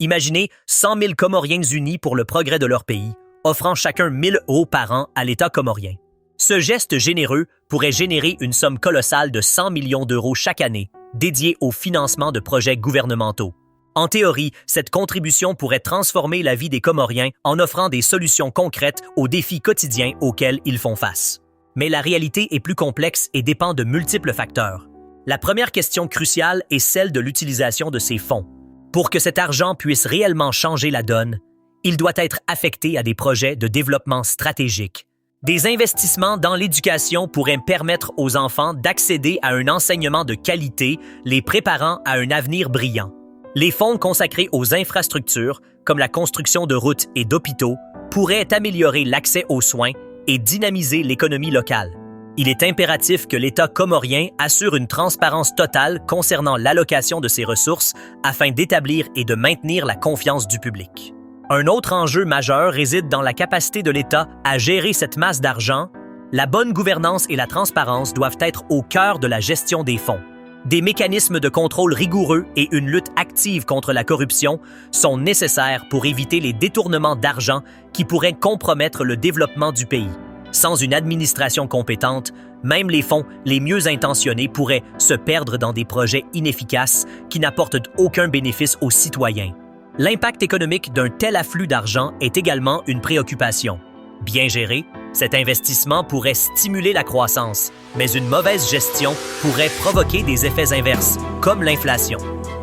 Imaginez 100 000 Comoriens unis pour le progrès de leur pays, offrant chacun 1 000 € par an à l'État comorien. Ce geste généreux pourrait générer une somme colossale de 100 millions d'euros chaque année, dédiée au financement de projets gouvernementaux. En théorie, cette contribution pourrait transformer la vie des Comoriens en offrant des solutions concrètes aux défis quotidiens auxquels ils font face. Mais la réalité est plus complexe et dépend de multiples facteurs. La première question cruciale est celle de l'utilisation de ces fonds. Pour que cet argent puisse réellement changer la donne, il doit être affecté à des projets de développement stratégique. Des investissements dans l'éducation pourraient permettre aux enfants d'accéder à un enseignement de qualité, les préparant à un avenir brillant. Les fonds consacrés aux infrastructures, comme la construction de routes et d'hôpitaux, pourraient améliorer l'accès aux soins et dynamiser l'économie locale. Il est impératif que l'État comorien assure une transparence totale concernant l'allocation de ses ressources afin d'établir et de maintenir la confiance du public. Un autre enjeu majeur réside dans la capacité de l'État à gérer cette masse d'argent. La bonne gouvernance et la transparence doivent être au cœur de la gestion des fonds. Des mécanismes de contrôle rigoureux et une lutte active contre la corruption sont nécessaires pour éviter les détournements d'argent qui pourraient compromettre le développement du pays. Sans une administration compétente, même les fonds les mieux intentionnés pourraient se perdre dans des projets inefficaces qui n'apportent aucun bénéfice aux citoyens. L'impact économique d'un tel afflux d'argent est également une préoccupation. Bien géré, cet investissement pourrait stimuler la croissance, mais une mauvaise gestion pourrait provoquer des effets inverses, comme l'inflation.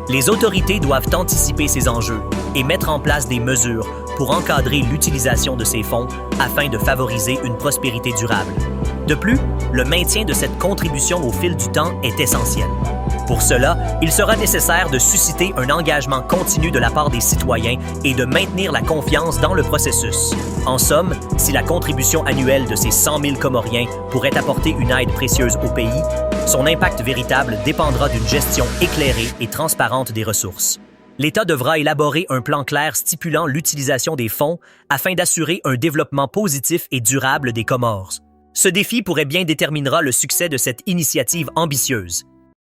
Les autorités doivent anticiper ces enjeux et mettre en place des mesures pour encadrer l'utilisation de ces fonds afin de favoriser une prospérité durable. De plus, le maintien de cette contribution au fil du temps est essentiel. Pour cela, il sera nécessaire de susciter un engagement continu de la part des citoyens et de maintenir la confiance dans le processus. En somme, si la contribution annuelle de ces 100 000 Comoriens pourrait apporter une aide précieuse au pays, son impact véritable dépendra d'une gestion éclairée et transparente des ressources. L'État devra élaborer un plan clair stipulant l'utilisation des fonds afin d'assurer un développement positif et durable des Comores. Ce défi pourrait bien déterminera le succès de cette initiative ambitieuse.